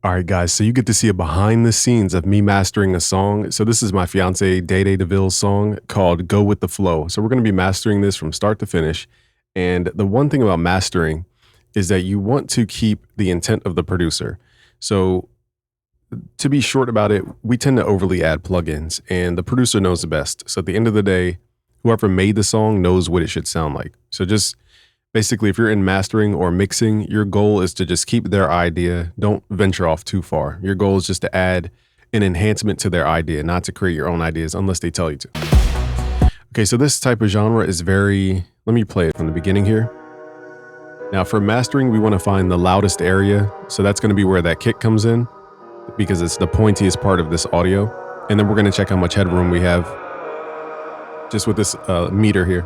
All right, guys, so you get to see a behind the scenes of me mastering a song. So this is my fiance DeyDeyDeville's song called Go With The Flow. So we're going to be mastering this from start to finish. And the one thing about mastering is that you want to keep the intent of the producer. So to be short about it, we tend to overly add plugins and the producer knows the best. So at the end of the day, whoever made the song knows what it should sound like. So just basically, if you're in mastering or mixing, your goal is to just keep their idea. Don't venture off too far. Your goal is just to add an enhancement to their idea, not to create your own ideas unless they tell you to. Okay, so this type of genre is very, let me play it from the beginning here. Now for mastering, we want to find the loudest area. So that's going to be where that kick comes in because it's the pointiest part of this audio. And then we're going to check how much headroom we have just with this meter here.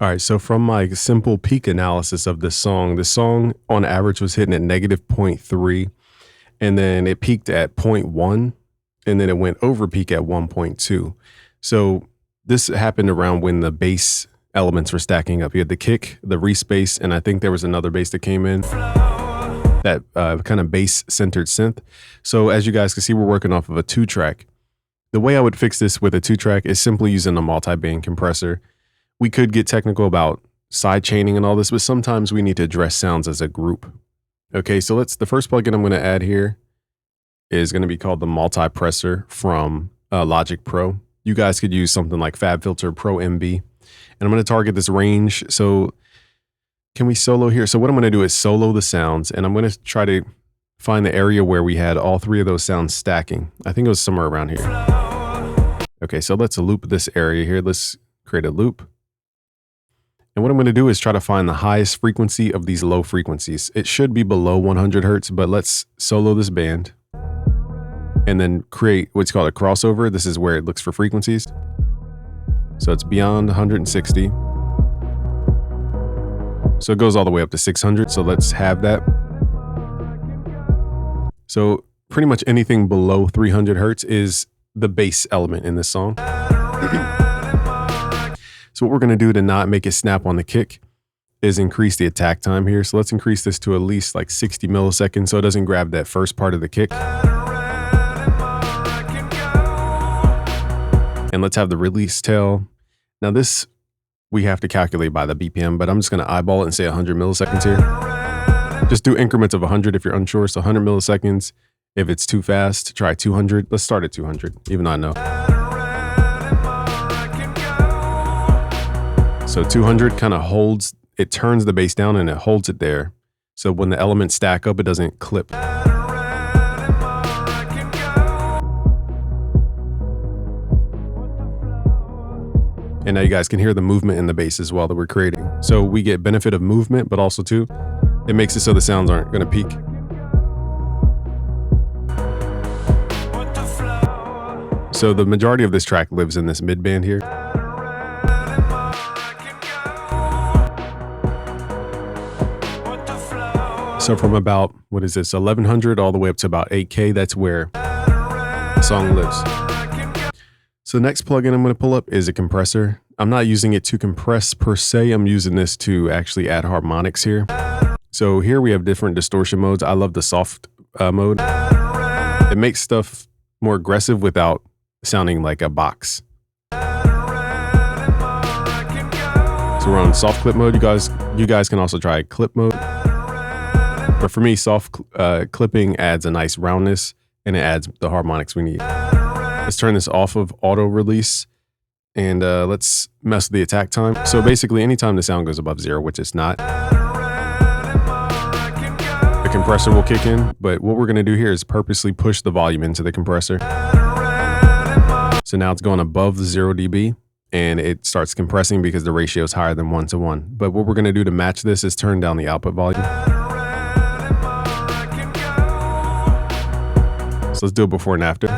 All right, so from my simple peak analysis of this song on average was hitting at negative 0.3, and then it peaked at 0.1, and then it went over peak at 1.2. So this happened around when the bass elements were stacking up. You had the kick, the respace, and I think there was another bass that came in, that kind of bass-centered synth. So as you guys can see, we're working off of a 2-track. The way I would fix this with a 2-track is simply using a multi-band compressor. We could get technical about side chaining and all this, but sometimes we need to address sounds as a group. Okay, so the first plugin I'm going to add here is going to be called the Multi-Pressor from Logic Pro. You guys could use something like FabFilter Pro MB. And I'm going to target this range. So can we solo here? So what I'm going to do is solo the sounds, and I'm going to try to find the area where we had all three of those sounds stacking. I think it was somewhere around here. Okay, so let's loop this area here. Let's create a loop. And what I'm going to do is try to find the highest frequency of these low frequencies. It should be below 100 hertz, but let's solo this band and then create what's called a crossover. This is where it looks for frequencies. So it's beyond 160. So it goes all the way up to 600. So let's have that. So pretty much anything below 300 hertz is the bass element in this song. So what we're going to do to not make it snap on the kick is increase the attack time here. So let's increase this to at least like 60 milliseconds so it doesn't grab that first part of the kick. And let's have the release tail. Now this, we have to calculate by the BPM, but I'm just gonna eyeball it and say 100 milliseconds here. Just do increments of 100 if you're unsure. So 100 milliseconds. If it's too fast, try 200. Let's start at 200, even though I know. So 200 kind of holds, it turns the bass down and it holds it there. So when the elements stack up, it doesn't clip. And now you guys can hear the movement in the bass as well that we're creating. So we get benefit of movement, but also too, it makes it so the sounds aren't gonna peak. So the majority of this track lives in this mid band here. So from about, what is this, 1100 all the way up to about 8K, that's where the song lives. So the next plugin I'm gonna pull up is a compressor. I'm not using it to compress per se, I'm using this to actually add harmonics here. So here we have different distortion modes. I love the soft mode. It makes stuff more aggressive without sounding like a box. So we're on soft clip mode. You guys can also try clip mode. But for me, soft clipping adds a nice roundness and it adds the harmonics we need. Let's turn this off of auto release and let's mess with the attack time. So basically anytime the sound goes above 0, which it's not, the compressor will kick in. But what we're gonna do here is purposely push the volume into the compressor. So now it's going above the 0 dB and it starts compressing because the ratio is higher than 1:1. But what we're gonna do to match this is turn down the output volume. So let's do it before and after.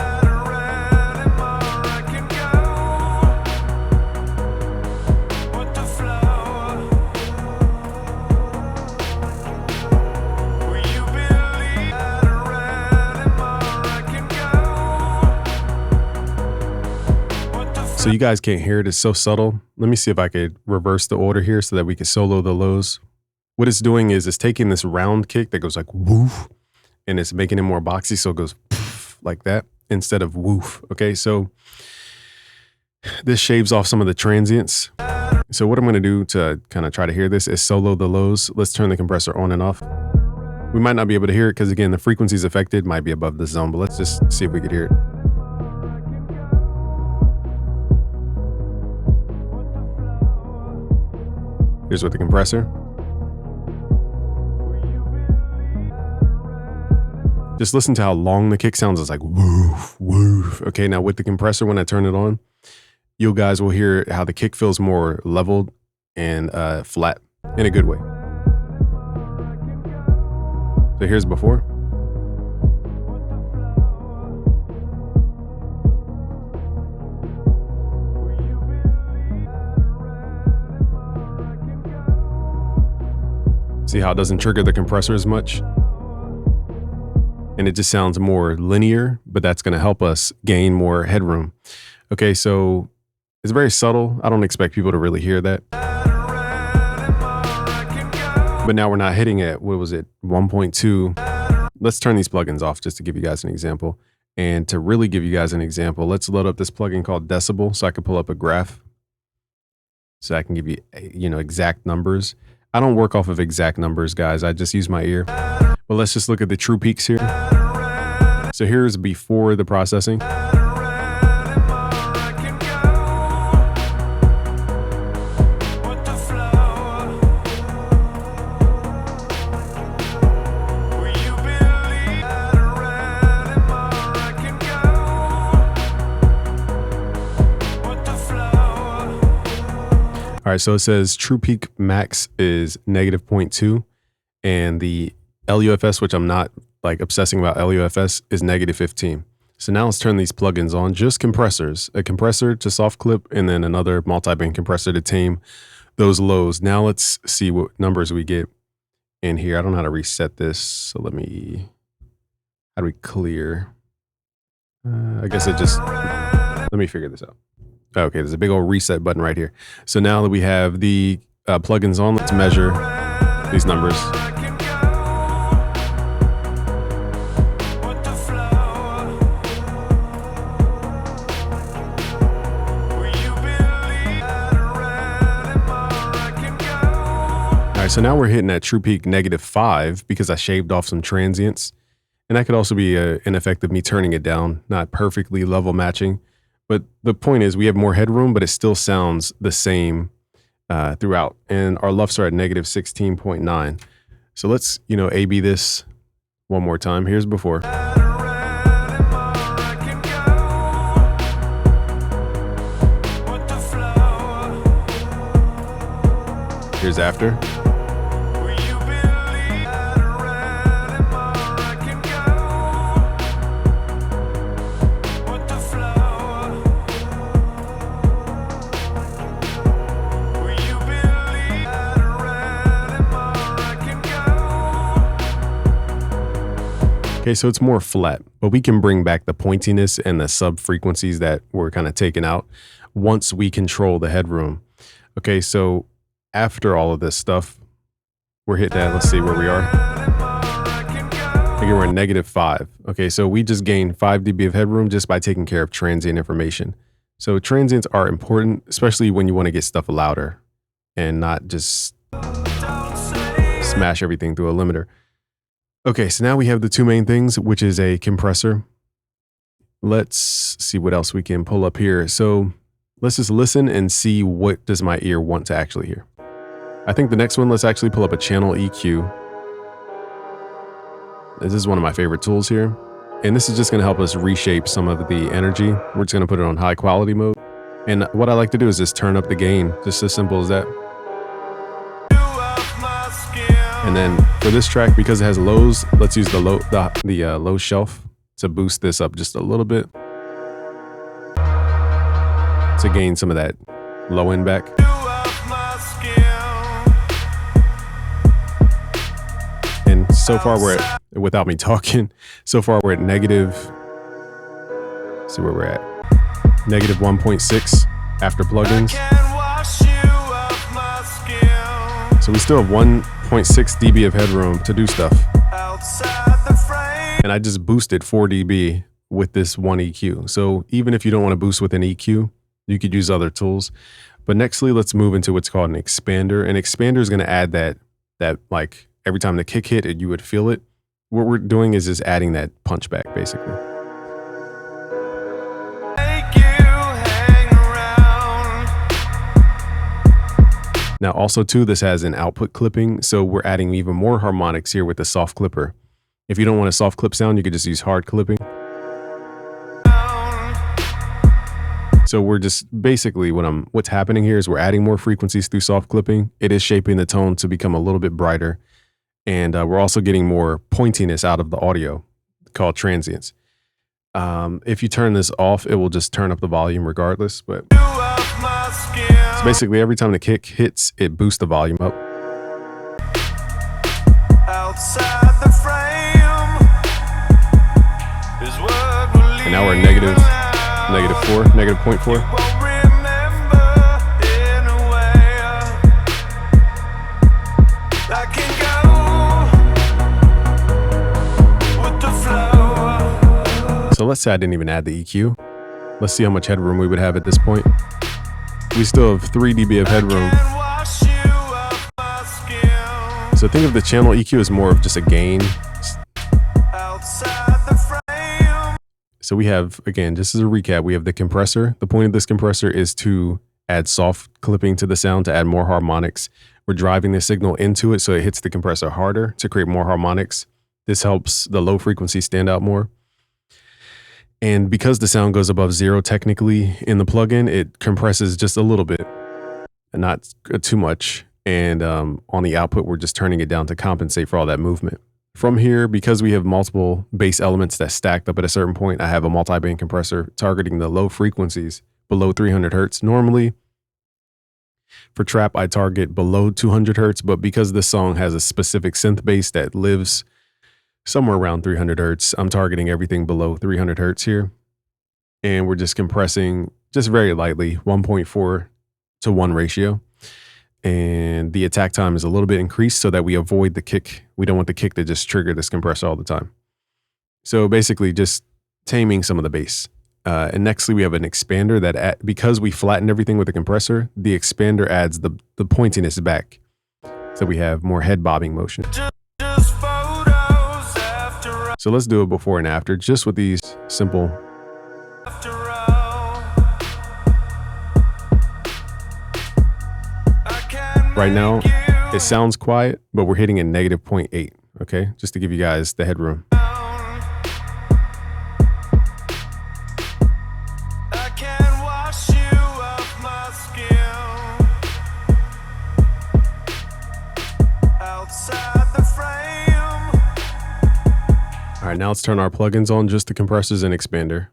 So you guys can't hear it, it's so subtle. Let me see if I could reverse the order here so that we can solo the lows. What it's doing is it's taking this round kick that goes like woof, and it's making it more boxy, so it goes poof, like that instead of woof. Okay, so this shaves off some of the transients. So what I'm gonna do to kind of try to hear this is solo the lows. Let's turn the compressor on and off. We might not be able to hear it because again, the frequencies affected might be above the zone, but let's just see if we could hear it. Here's with the compressor. Just listen to how long the kick sounds. It's like woof, woof. Okay, now with the compressor, when I turn it on, you guys will hear how the kick feels more leveled and flat in a good way. So here's before. See how it doesn't trigger the compressor as much? And it just sounds more linear, but that's gonna help us gain more headroom. Okay, so it's very subtle. I don't expect people to really hear that. But now we're not hitting it, what was it, 1.2. Let's turn these plugins off just to give you guys an example. And to really give you guys an example, let's load up this plugin called Decibel so I can pull up a graph. So I can give you, exact numbers. I don't work off of exact numbers, guys. I just use my ear. But let's just look at the true peaks here. So here's before the processing. All right, so it says true peak max is -0.2 and the LUFS, which I'm not like obsessing about LUFS, is -15. So now let's turn these plugins on, just compressors, a compressor to soft clip and then another multi-band compressor to tame those lows. Now let's see what numbers we get in here. I don't know how to reset this. So how do we clear? I guess let me figure this out. Okay, there's a big old reset button right here. So now that we have the plugins on, let's measure these numbers. So now we're hitting that true peak -5 because I shaved off some transients. And that could also be an effect of me turning it down, not perfectly level matching. But the point is we have more headroom, but it still sounds the same throughout. And our LUFs are at -16.9. So let's, A/B this one more time. Here's before. Here's after. Okay, so it's more flat, but we can bring back the pointiness and the sub frequencies that were kind of taken out once we control the headroom. Okay, so after all of this stuff, we're hitting that. Let's see where we are. Again, we're at -5. Okay, so we just gained 5 dB of headroom just by taking care of transient information. So transients are important, especially when you want to get stuff louder and not just smash everything through a limiter. Okay, so now we have the two main things, which is a compressor. Let's see what else we can pull up here. So let's just listen and see what does my ear want to actually hear. I think the next one, let's actually pull up a channel EQ. This is one of my favorite tools here. And this is just gonna help us reshape some of the energy. We're just gonna put it on high quality mode. And what I like to do is just turn up the gain, just as simple as that. And then for this track, because it has lows, let's use the low shelf to boost this up just a little bit to gain some of that low end back. And so far we're at, without me talking, so far we're at negative, let's see where we're at, -1.6 after plugins. So we still have 1.6 dB of headroom to do stuff. And I just boosted 4 dB with this one EQ. So even if you don't want to boost with an EQ, you could use other tools. But nextly, let's move into what's called an expander. An expander is going to add that like every time the kick hit, you would feel it. What we're doing is just adding that punch back, basically. Now also too, this has an output clipping, so we're adding even more harmonics here with the soft clipper. If you don't want a soft clip sound, you could just use hard clipping. So we're just basically what's happening here is we're adding more frequencies through soft clipping. It is shaping the tone to become a little bit brighter, and we're also getting more pointiness out of the audio, called transients. If you turn this off, it will just turn up the volume regardless, but. So basically every time the kick hits, it boosts the volume up. And now we're at -0.4. So let's say I didn't even add the EQ. Let's see how much headroom we would have at this point. We still have 3 dB of headroom. So think of the channel EQ as more of just a gain. So we have, again, just as a recap, we have the compressor. The point of this compressor is to add soft clipping to the sound, to add more harmonics. We're driving the signal into it so it hits the compressor harder to create more harmonics. This helps the low frequency stand out more. And because the sound goes above 0 technically in the plugin, it compresses just a little bit and not too much. And on the output, we're just turning it down to compensate for all that movement. From here, because we have multiple bass elements that stacked up at a certain point, I have a multi-band compressor targeting the low frequencies below 300 hertz. Normally, for trap, I target below 200 hertz, but because this song has a specific synth bass that lives somewhere around 300 hertz. I'm targeting everything below 300 hertz here. And we're just compressing just very lightly, 1.4 to 1 ratio. And the attack time is a little bit increased so that we avoid the kick. We don't want the kick to just trigger this compressor all the time. So basically just taming some of the bass. And nextly, we have an expander that because we flattened everything with the compressor, the expander adds the pointiness back. So we have more head bobbing motion. So let's do it before and after, just with these simple. Right now, it sounds quiet, but we're hitting a negative 0.8, okay? Just to give you guys the headroom. All right, now let's turn our plugins on, just the compressors and expander.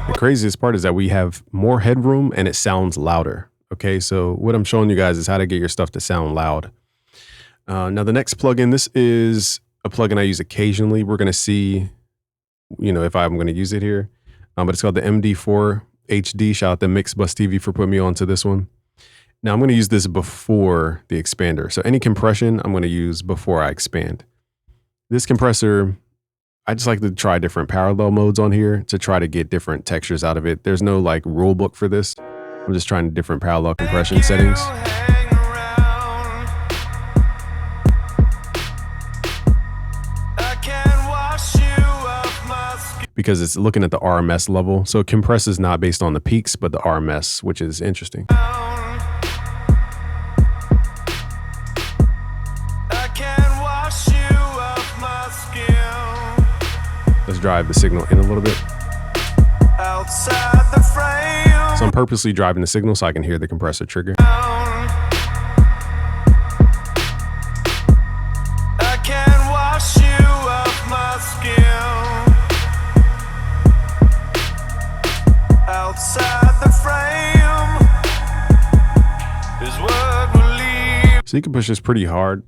The craziest part is that we have more headroom and it sounds louder. Okay, so what I'm showing you guys is how to get your stuff to sound loud. Now the next plugin, this is a plugin I use occasionally. We're going to see, if I'm going to use it here, but it's called the MD4 HD. Shout out to Mixbus TV for putting me onto this one. Now I'm going to use this before the expander. So any compression I'm going to use before I expand. This compressor, I just like to try different parallel modes on here to try to get different textures out of it. There's no like rule book for this. I'm just trying different parallel compression settings. Because it's looking at the RMS level. So it compresses not based on the peaks, but the RMS, which is interesting. Let's drive the signal in a little bit. So I'm purposely driving the signal so I can hear the compressor trigger. So you can push this pretty hard.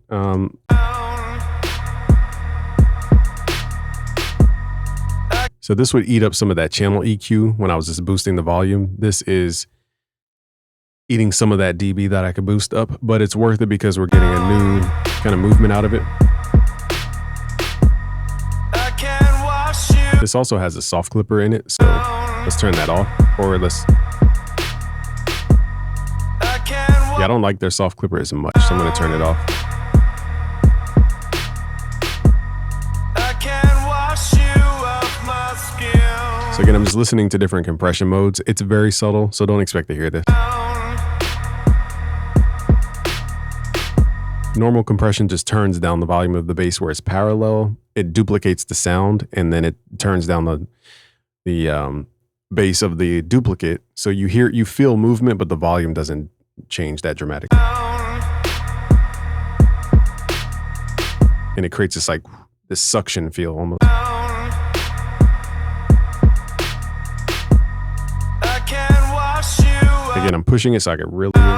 So this would eat up some of that channel EQ when I was just boosting the volume. This is eating some of that dB that I could boost up, but it's worth it because we're getting a new kind of movement out of it. This also has a soft clipper in it, so let's turn that off, or let's... Yeah, I don't like their soft clipper as much, so I'm going to turn it off. So again, I'm just listening to different compression modes. It's very subtle, so don't expect to hear this. Normal compression just turns down the volume of the bass where it's parallel. It duplicates the sound, and then it turns down the bass of the duplicate. So you feel movement, but the volume doesn't change that dramatically. And it creates this suction feel almost. Again, I'm pushing it so I can really hear.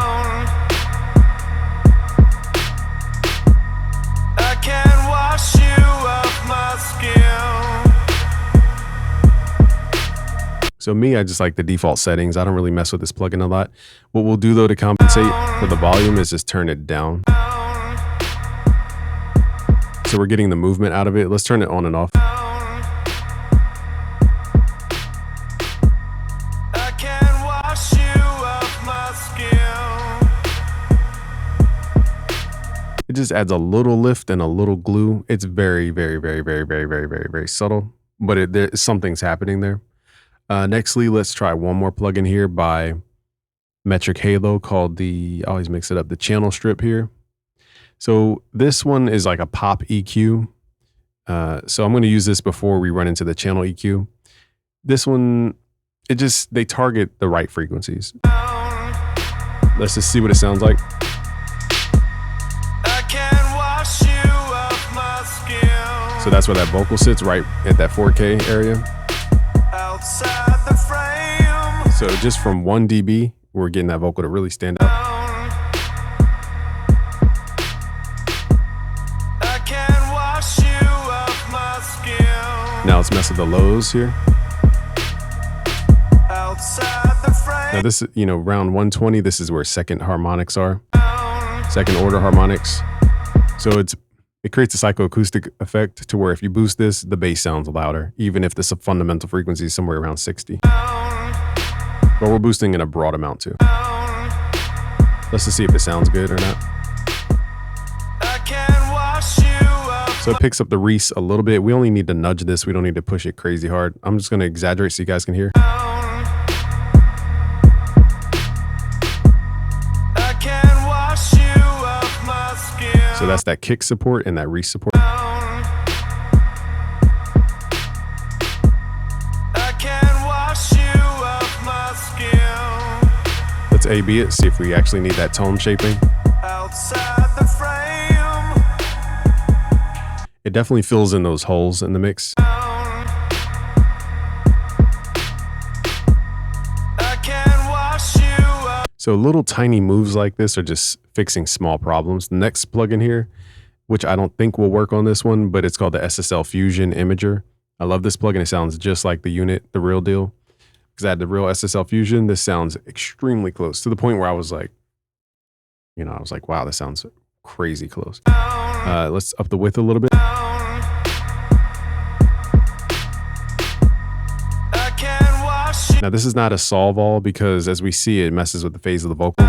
So me, I just like the default settings. I don't really mess with this plugin a lot. What we'll do though to compensate for the volume is just turn it down. So we're getting the movement out of it. Let's turn it on and off. It just adds a little lift and a little glue. It's very, very, very, very, very, very, very, very subtle, but something's happening there. Nextly, let's try one more plugin here by Metric Halo called I always mix it up, the channel strip here. So this one is like a pop EQ. So I'm going to use this before we run into the channel EQ. This one, they target the right frequencies. Let's just see what it sounds like. So that's where that vocal sits, right at that 4K area. So just from 1 dB, we're getting that vocal to really stand out. Now let's mess with the lows here. Now this, round 120, this is where second harmonics are. Second order harmonics. So it creates a psychoacoustic effect to where if you boost this, the bass sounds louder, even if the fundamental frequency is somewhere around 60. But we're boosting in a broad amount too. Let's just see if it sounds good or not. So it picks up the Reese a little bit. We only need to nudge this. We don't need to push it crazy hard. I'm just going to exaggerate so you guys can hear. So that's that kick support and that Reese support. Let's A/B it, see if we actually need that tone shaping. It definitely fills in those holes in the mix. So little tiny moves like this are just fixing small problems. The next plugin here, which I don't think will work on this one, but it's called the SSL Fusion Imager. I love this plugin. It sounds just like the unit, the real deal. Because I had the real SSL Fusion. This sounds extremely close to the point where I was like, I was like, wow, this sounds crazy close. Let's up the width a little bit. Now this is not a solve all because as we see, it messes with the phase of the vocal.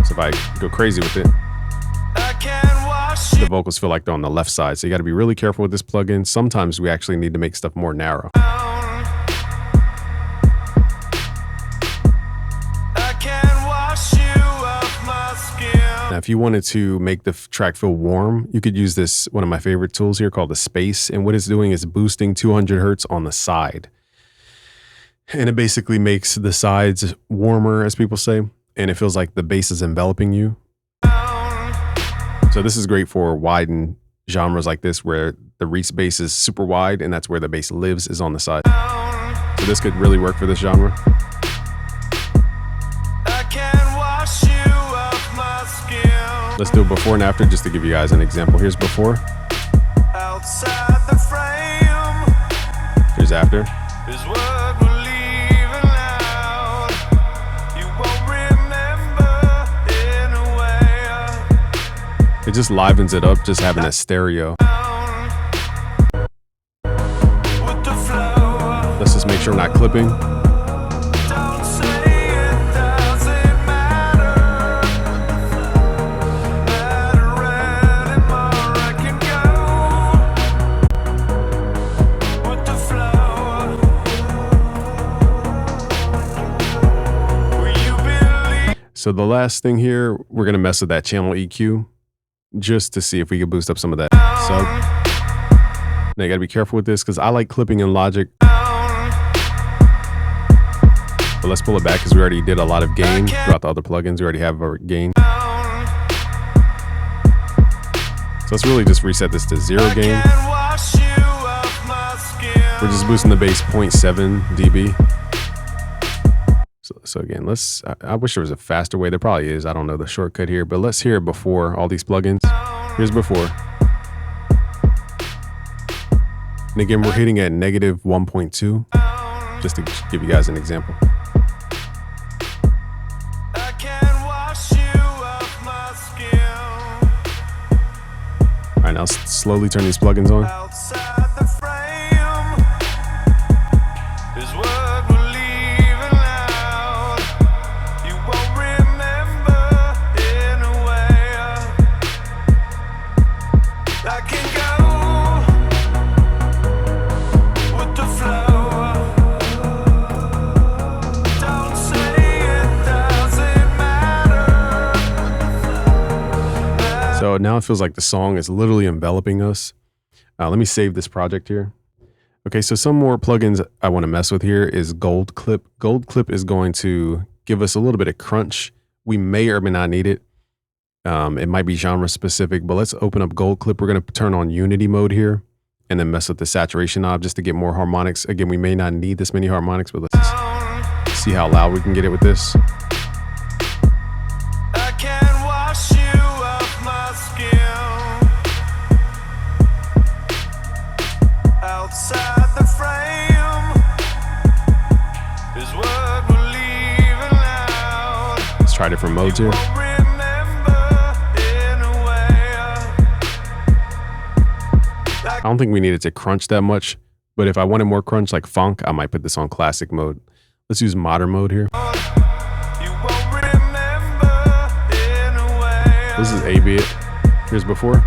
So if I go crazy with it, the vocals feel like they're on the left side. So you got to be really careful with this plugin. Sometimes we actually need to make stuff more narrow. Now, if you wanted to make the track feel warm, you could use this, one of my favorite tools here called the Space. And what it's doing is boosting 200 hertz on the side. And it basically makes the sides warmer, as people say. And it feels like the bass is enveloping you. So this is great for widened genres like this, where the Reese bass is super wide and that's where the bass lives, is on the side. So this could really work for this genre. Let's do it before and after just to give you guys an example. Here's before. Here's after. It just livens it up, just having a stereo. Let's just make sure we're not clipping. So the last thing here, we're going to mess with that channel EQ just to see if we can boost up some of that. So now you got to be careful with this because I like clipping in Logic. But let's pull it back because we already did a lot of gain throughout the other plugins. We already have our gain. So let's really just reset this to 0 gain. We're just boosting the bass 0.7 dB. So again, I wish there was a faster way. There probably is. I don't know the shortcut here, but let's hear it before all these plugins. Here's before. And again, we're hitting at negative 1.2, just to give you guys an example. All right, now slowly turn these plugins on. So now it feels like the song is literally enveloping us. Let me save this project here. Okay, so some more plugins I want to mess with here is Gold Clip. Gold Clip is going to give us a little bit of crunch. We may or may not need it. It might be genre specific, but let's open up Gold Clip. We're going to turn on Unity mode here and then mess with the saturation knob just to get more harmonics. Again, we may not need this many harmonics, but let's just see how loud we can get it with this. Let's try different modes here. don't think we need it to crunch that much, but if I wanted more crunch like funk, I might put this on classic mode. Let's use modern mode here. This is A bit. Here's before.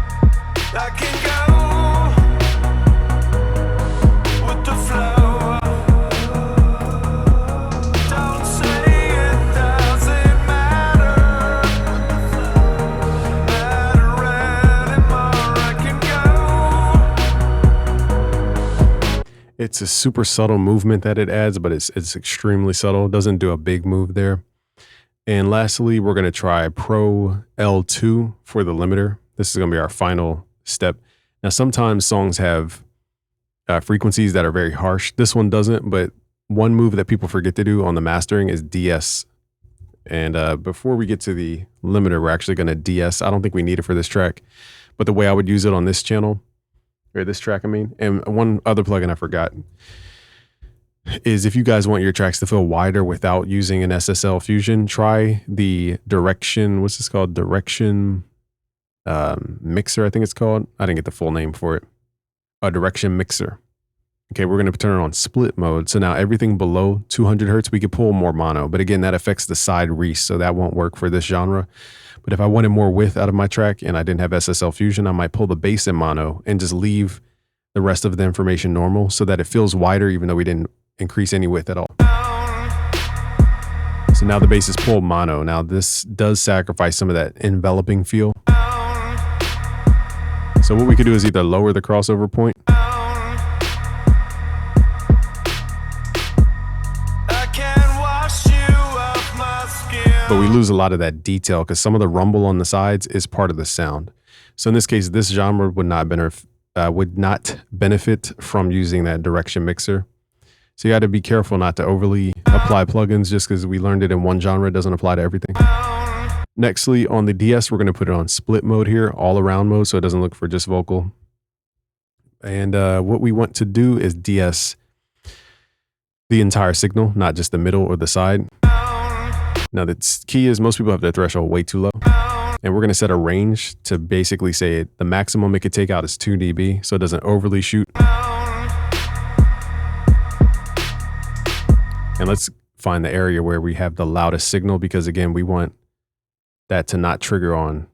It's a super subtle movement that it adds, but it's extremely subtle. It doesn't do a big move there. And lastly, we're going to try Pro L2 for the limiter. This is going to be our final step. Now, sometimes songs have frequencies that are very harsh. This one doesn't, but one move that people forget to do on the mastering is de-ess. And before we get to the limiter, we're actually going to de-ess. I don't think we need it for this track, but the way I would use it on this channel, or this track, I mean, and one other plugin I forgot, is if you guys want your tracks to feel wider without using an SSL Fusion, try the Direction, what's this called? Direction Mixer, I think it's called. I didn't get the full name for it. A Direction Mixer. Okay, we're going to turn it on split mode. So now everything below 200 hertz, we could pull more mono. But again, that affects the side reese, so that won't work for this genre. But if I wanted more width out of my track and I didn't have SSL Fusion, I might pull the bass in mono and just leave the rest of the information normal so that it feels wider even though we didn't increase any width at all. So now the bass is pulled mono. Now this does sacrifice some of that enveloping feel. So what we could do is either lower the crossover point, but we lose a lot of that detail because some of the rumble on the sides is part of the sound. So in this case, this genre would not benefit from using that Direction Mixer. So you got to be careful not to overly apply plugins just because we learned it in one genre. It doesn't apply to everything. Nextly, on the DS, we're going to put it on split mode here, all around mode, so it doesn't look for just vocal. And what we want to do is de-ess the entire signal, not just the middle or the side. Now the key is most people have their threshold way too low. And we're going to set a range to basically say the maximum it could take out is 2 dB, so it doesn't overly shoot. And let's find the area where we have the loudest signal, because again, we want that to not trigger on.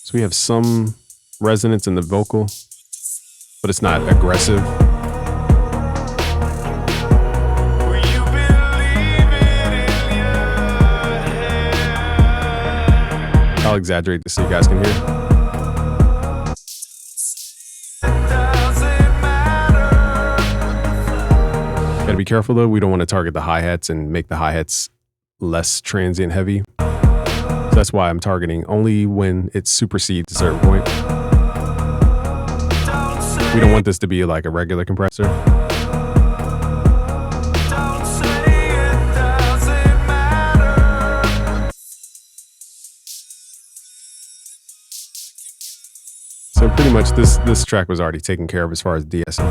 So we have some resonance in the vocal, but it's not aggressive. I'll exaggerate this so you guys can hear. Gotta be careful though, we don't want to target the hi-hats and make the hi-hats less transient heavy. So that's why I'm targeting only when it supersedes a certain point. We don't want this to be like a regular compressor. So pretty much this track was already taken care of as far as de-essing.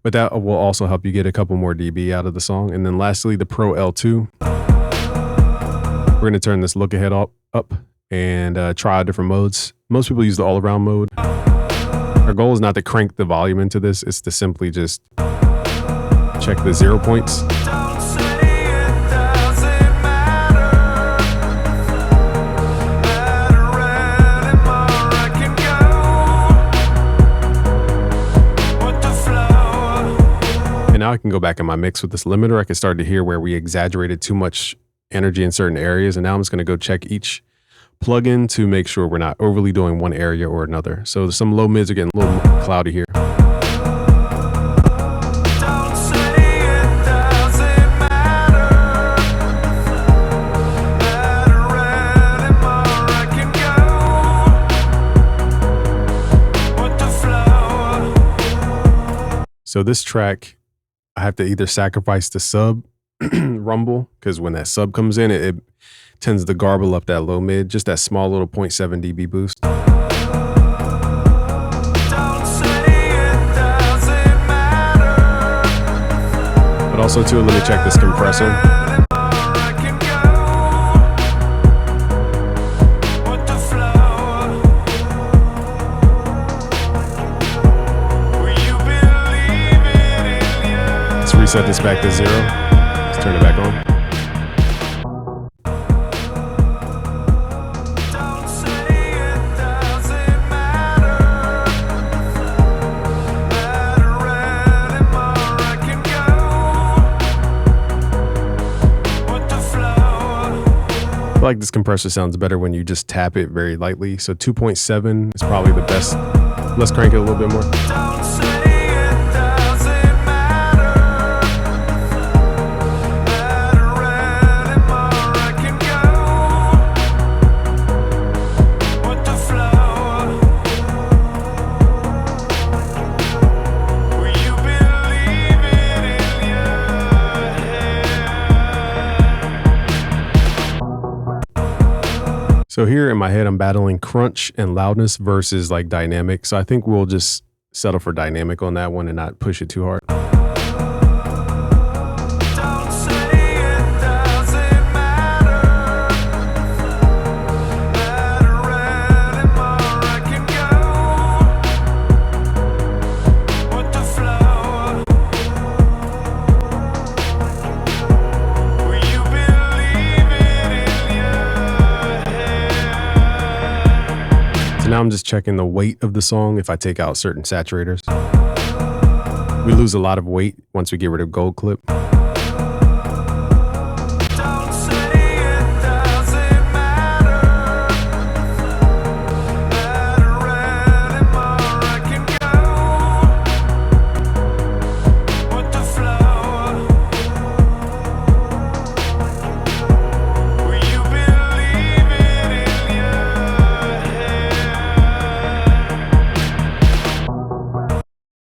But that will also help you get a couple more dB out of the song. And then lastly, the Pro L2. We're going to turn this look ahead up and try out different modes. Most people use the all around mode. Our goal is not to crank the volume into this. It's to simply just check the 0 points. Now I can go back in my mix with this limiter. I can start to hear where we exaggerated too much energy in certain areas. And now I'm just going to go check each plugin to make sure we're not overly doing one area or another. So some low mids are getting a little cloudy here. So this track, I have to either sacrifice the sub rumble, because when that sub comes in, it tends to garble up that low mid, just that small little 0.7 dB boost. But also too, let me check this compressor. Let's reset this back to 0. Let's turn it back on. I feel like this compressor sounds better when you just tap it very lightly. So 2.7 is probably the best. Let's crank it a little bit more. So here in my head, I'm battling crunch and loudness versus like dynamic. So I think we'll just settle for dynamic on that one and not push it too hard. Now I'm just checking the weight of the song if I take out certain saturators. We lose a lot of weight once we get rid of gold clip.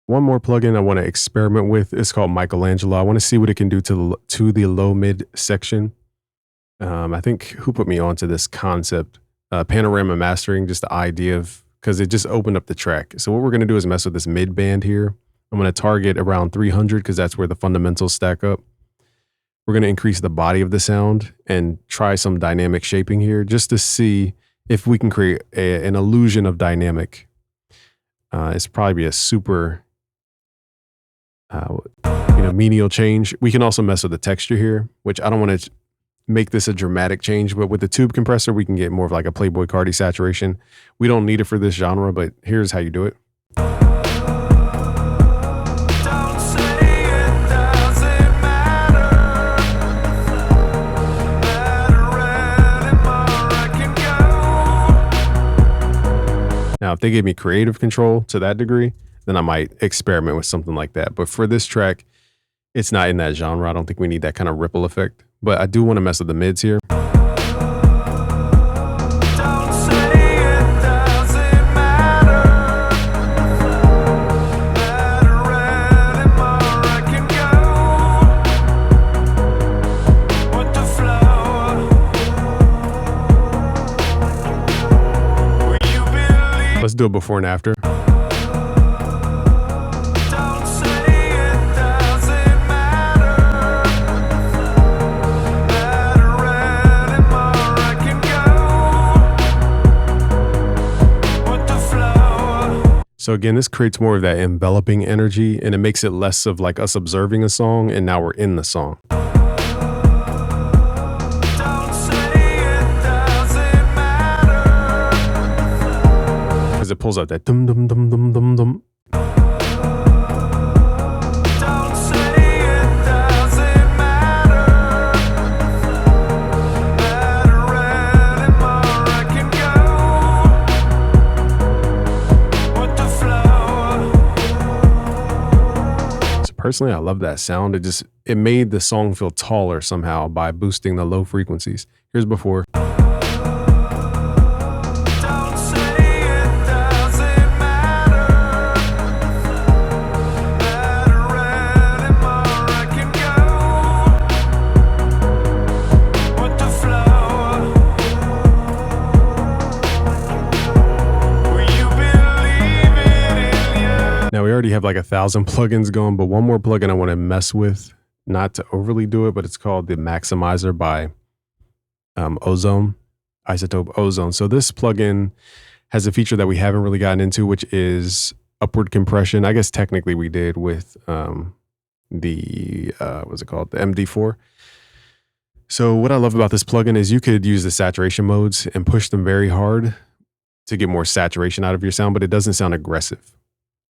One more plugin I want to experiment with is called Michelangelo. I want to see what it can do to the low mid section. I think who put me onto this concept? Panorama mastering, just the idea of, because it just opened up the track. So what we're going to do is mess with this mid band here. I'm going to target around 300 because that's where the fundamentals stack up. We're going to increase the body of the sound and try some dynamic shaping here just to see if we can create an illusion of dynamic. It's probably a super menial change. We can also mess with the texture here, which I don't want to make this a dramatic change, but with the tube compressor, we can get more of like a Playboy Cardi saturation. We don't need it for this genre, but here's how you do it. Now, if they gave me creative control to that degree, then I might experiment with something like that. But for this track, it's not in that genre. I don't think we need that kind of ripple effect. But I do want to mess with the mids here. Let's do it before and after. So again, this creates more of that enveloping energy, and it makes it less of like us observing a song and now we're in the song. Because it pulls out that dum dum dum dum dum dum. Personally, I love that sound. It made the song feel taller somehow by boosting the low frequencies. Here's before. Now we already have like 1,000 plugins going, but one more plugin I want to mess with not to overly do it, but it's called the Maximizer by Ozone, Isotope Ozone. So this plugin has a feature that we haven't really gotten into, which is upward compression. I guess technically we did with what's it called? The MD4. So what I love about this plugin is you could use the saturation modes and push them very hard to get more saturation out of your sound, but it doesn't sound aggressive.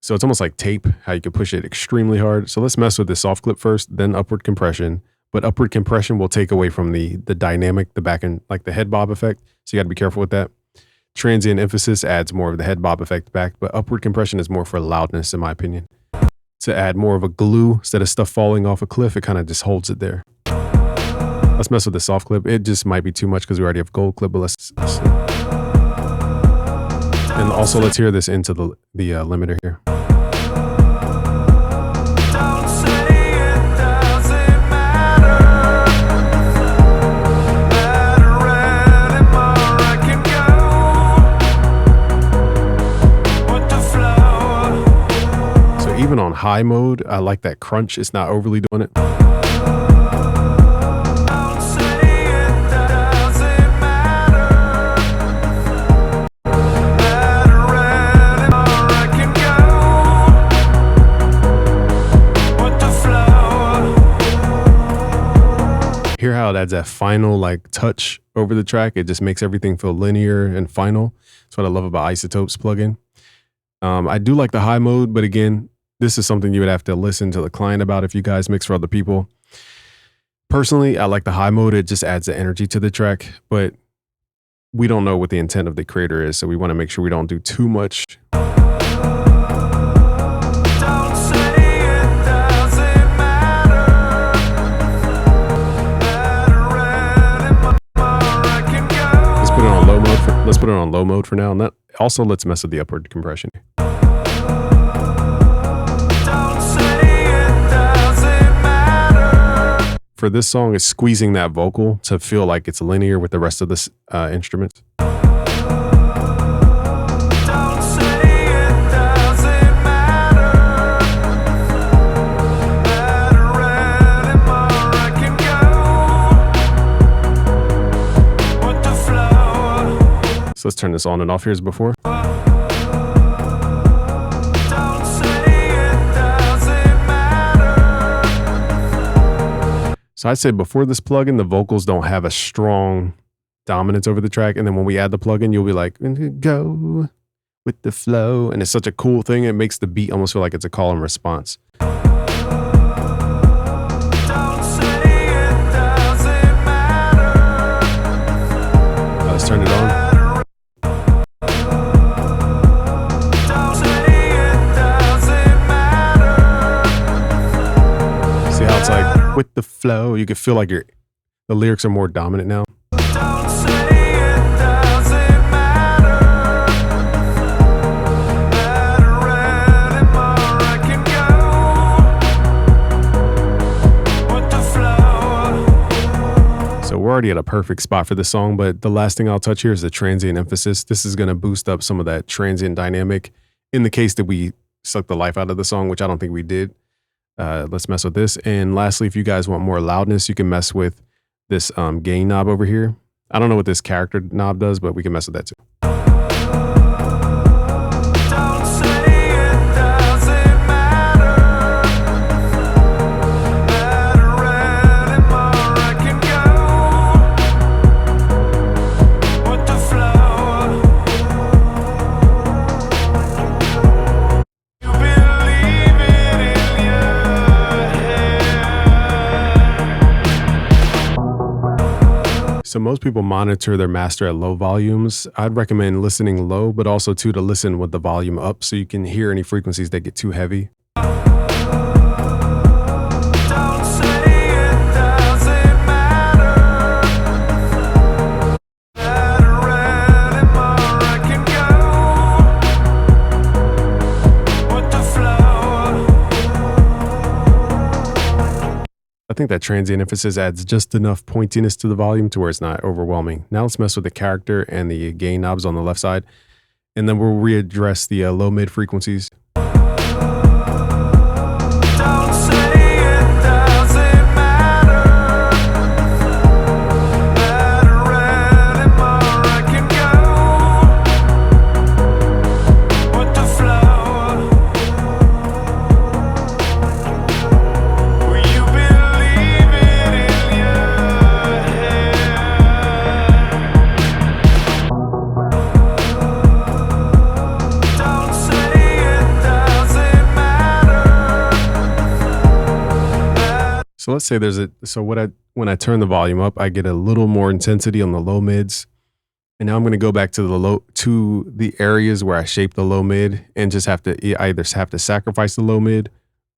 So it's almost like tape, how you could push it extremely hard. So let's mess with the soft clip first, then upward compression. But upward compression will take away from the dynamic, the back end, like the head bob effect. So you got to be careful with that. Transient emphasis adds more of the head bob effect back, but upward compression is more for loudness, in my opinion. To add more of a glue instead of stuff falling off a cliff, it kind of just holds it there. Let's mess with the soft clip. It just might be too much because we already have gold clip, but let's see. And also let's hear this into the limiter here. So even on high mode, I like that crunch. It's not overly doing it. Hear how it adds that final like touch over the track. It just makes everything feel linear and final. That's what I love about Isotope's plugin. I do like the high mode, but again, this is something you would have to listen to the client about if you guys mix for other people. Personally, I like the high mode. It just adds the energy to the track, but we don't know what the intent of the creator is, so we want to make sure we don't do too much. Let's put it on low mode for now. And also, let's mess with the upward compression. For this song, it's squeezing that vocal to feel like it's linear with the rest of the instruments. So let's turn this on and off here as before. So I'd say before this plugin, the vocals don't have a strong dominance over the track. And then when we add the plugin, you'll be like, go with the flow. And it's such a cool thing. It makes the beat almost feel like it's a call and response. Let's turn it on. It's like with the flow, you can feel like the lyrics are more dominant now. So we're already at a perfect spot for this song, but the last thing I'll touch here is the transient emphasis. This is going to boost up some of that transient dynamic in the case that we suck the life out of the song, which I don't think we did. Let's mess with this. And lastly, if you guys want more loudness, you can mess with this gain knob over here. I don't know what this character knob does, but we can mess with that too. So most people monitor their master at low volumes. I'd recommend listening low, but also too to listen with the volume up so you can hear any frequencies that get too heavy. I think that transient emphasis adds just enough pointiness to the volume to where it's not overwhelming. Now let's mess with the character and the gain knobs on the left side, and then we'll readdress the low mid frequencies. Don't say it doesn't So let's say when I turn the volume up, I get a little more intensity on the low mids. And now I'm going to go back to the areas where I shape the low mid and just either have to sacrifice the low mid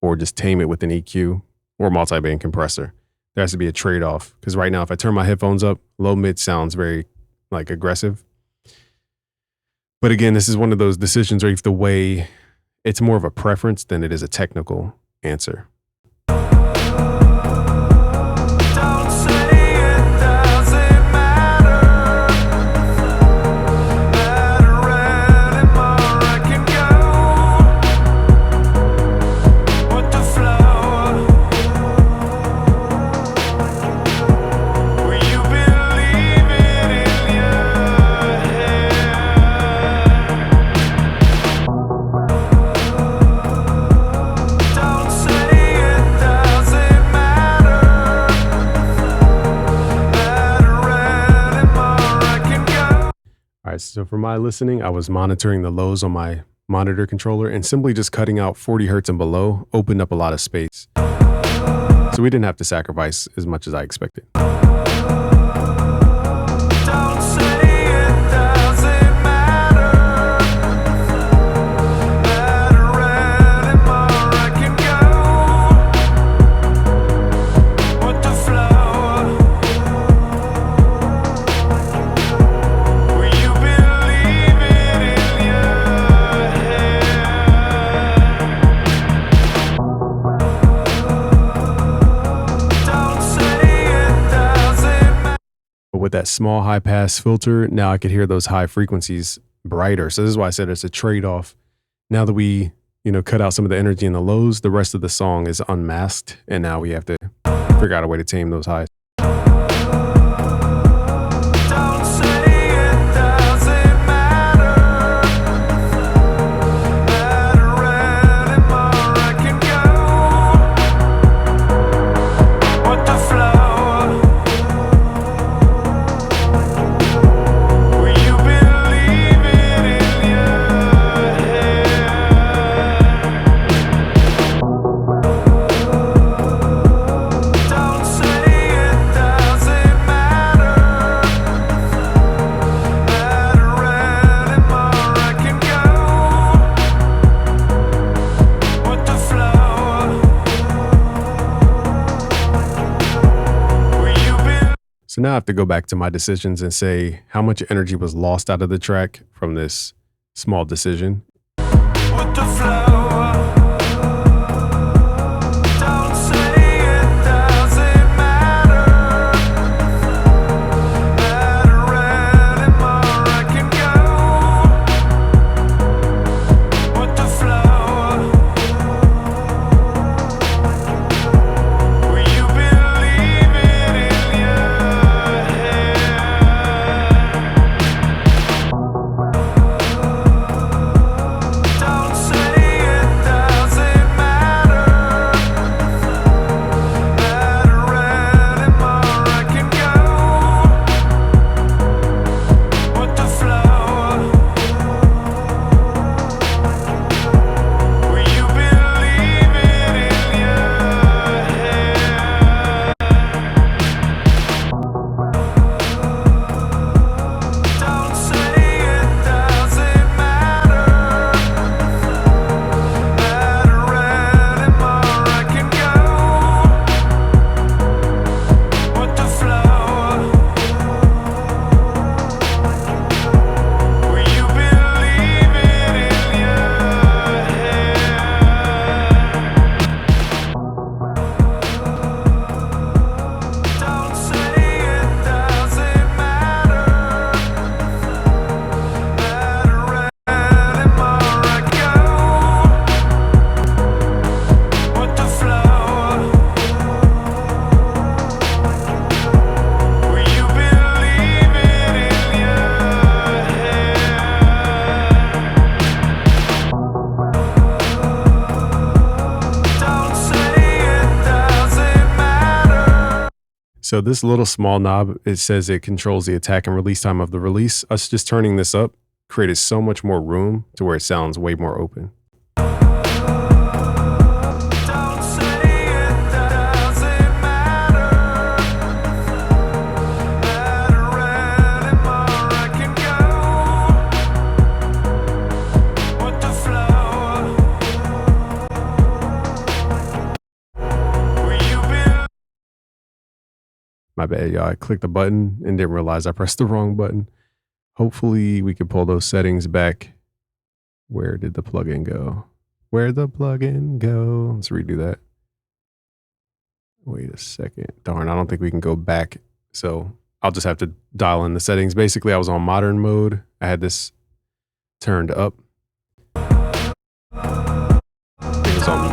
or just tame it with an EQ or multi-band compressor. There has to be a trade-off, because right now if I turn my headphones up, low mid sounds very like aggressive. But again, this is one of those decisions where you have to weigh. It's more of a preference than it is a technical answer. All right, so for my listening, I was monitoring the lows on my monitor controller, and simply just cutting out 40 hertz and below opened up a lot of space. So we didn't have to sacrifice as much as I expected. With that small high pass filter, now I could hear those high frequencies brighter. So this is why I said it's a trade-off. Now that we, cut out some of the energy in the lows, the rest of the song is unmasked, and now we have to figure out a way to tame those highs. So now I have to go back to my decisions and say how much energy was lost out of the track from this small decision. With the flow. So this little small knob, it says it controls the attack and release time of the release. Us just turning this up created so much more room to where it sounds way more open. Don't say it doesn't matter. My bad, y'all. I clicked the button and didn't realize I pressed the wrong button. Hopefully we can pull those settings back. Where did the plugin go? Where'd the plugin go? Let's redo that. Wait a second. Darn, I don't think we can go back. So I'll just have to dial in the settings. Basically, I was on modern mode. I had this turned up. It was on mute.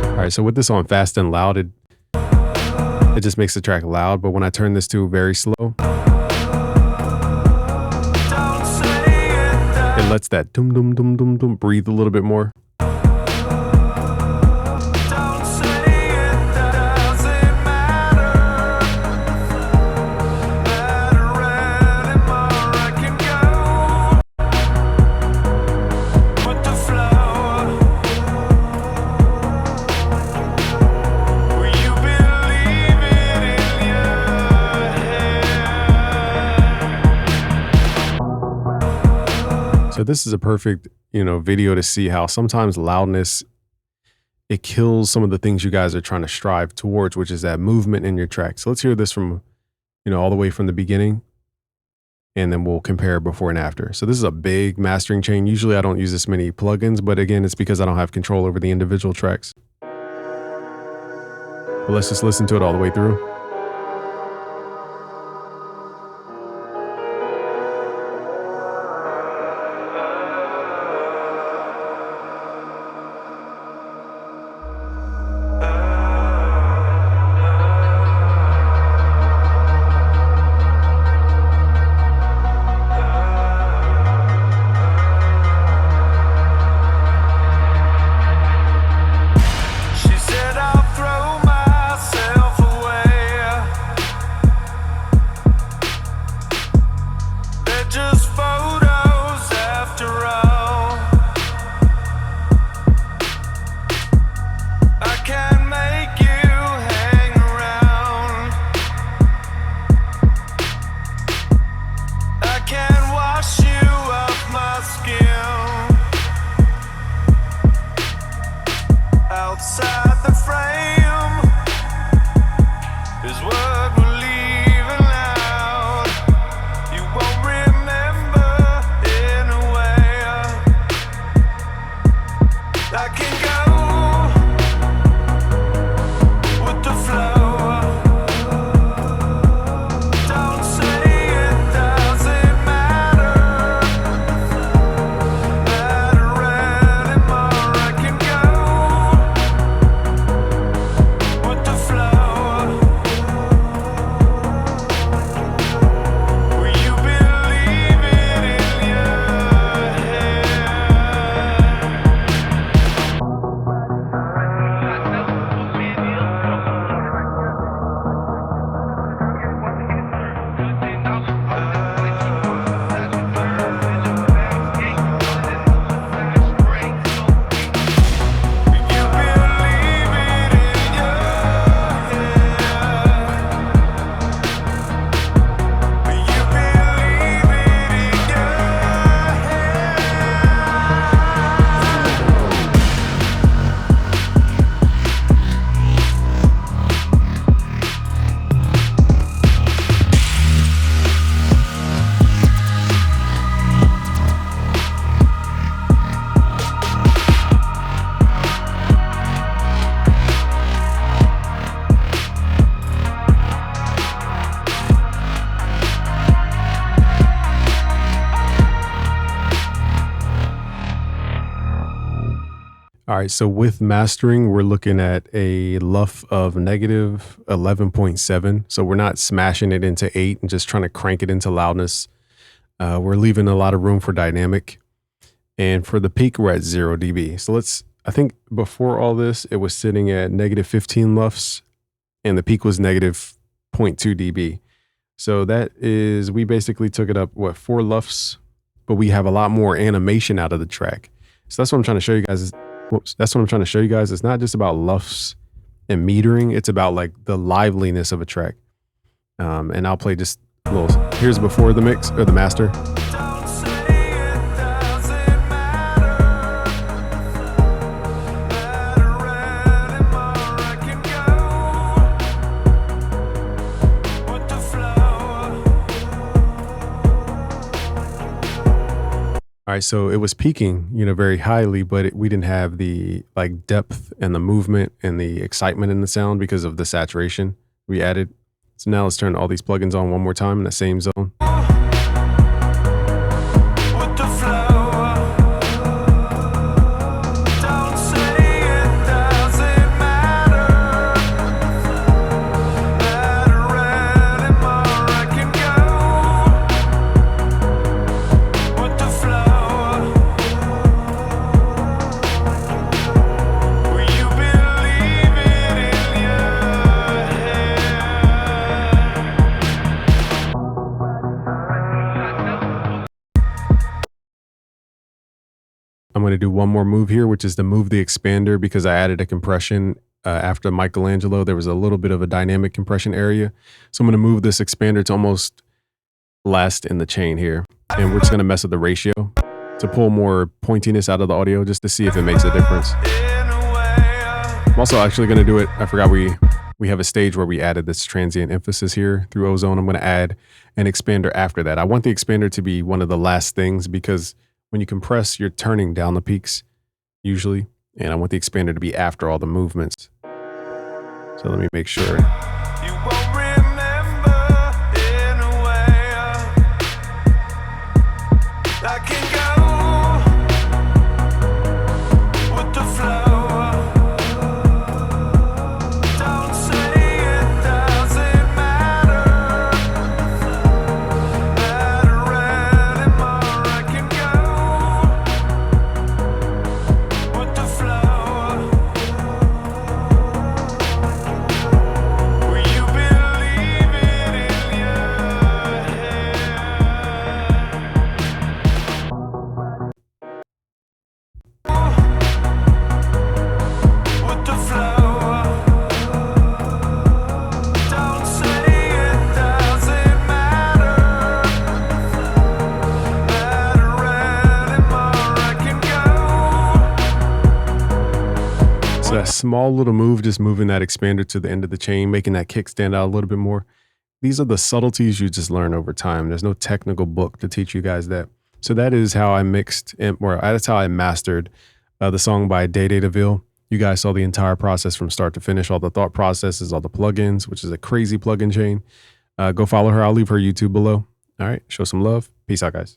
All right, so with this on fast and loud, it just makes the track loud. But when I turn this to very slow, it lets that dum dum dum dum dum breathe a little bit more. So this is a perfect, video to see how sometimes loudness, it kills some of the things you guys are trying to strive towards, which is that movement in your track. So let's hear this from, all the way from the beginning, and then we'll compare before and after. So this is a big mastering chain. Usually I don't use this many plugins, but again, it's because I don't have control over the individual tracks. But let's just listen to it all the way through. Outside the frame is what we're leaving out. You won't remember in a way. I can go with the flow. Don't say it doesn't matter. Matter anymore. I can go with the flow. Will you believe it in your head? Will you believe it in your head? Will you believe it in your All right, so with mastering, we're looking at a LUF of negative 11.7. So we're not smashing it into 8 and just trying to crank it into loudness. We're leaving a lot of room for dynamic. And for the peak, we're at 0 dB. So I think before all this, it was sitting at negative 15 LUFs, and the peak was negative 0.2 dB. So we basically took it up, 4 LUFs, but we have a lot more animation out of the track. So that's what I'm trying to show you guys. That's what I'm trying to show you guys. It's not just about LUFs and metering. It's about like the liveliness of a track. And I'll play just a little. Here's before the mix or the master. Don't say it doesn't All right, so it was peaking, very highly, but we didn't have the like depth and the movement and the excitement in the sound because of the saturation we added. So now let's turn all these plugins on one more time in the same zone. with the flow. Don't say it doesn't matter. Matter anymore. I can go with the flow. Will you believe it in your head? I'm going to do one more move here, which is to move the expander because I added a compression after Michelangelo. There was a little bit of a dynamic compression area. So I'm going to move this expander to almost last in the chain here. And we're just going to mess with the ratio to pull more pointiness out of the audio just to see if it makes a difference. In a way, I'm also actually going to do it. I forgot we have a stage where we added this transient emphasis here through Ozone. I'm going to add an expander after that. I want the expander to be one of the last things because when you compress, you're turning down the peaks usually. And I want the expander to be after all the movements. So let me make sure. you won't remember in a way. I can go with the flow. Don't say it doesn't matter. Matter anymore. I can go with the flow. Will you believe it in your head? With the flow. Don't say it doesn't matter. Matter anymore. I can go. So that small little move, just moving that expander to the end of the chain, making that kick stand out a little bit more. These are the subtleties you just learn over time. There's no technical book to teach you guys that. So that is how I mixed, or that's how I mastered the song by DeyDeyDeville. You guys saw the entire process from start to finish, all the thought processes, all the plugins, which is a crazy plugin chain. Go follow her. I'll leave her YouTube below. All right, show some love. Peace out, guys.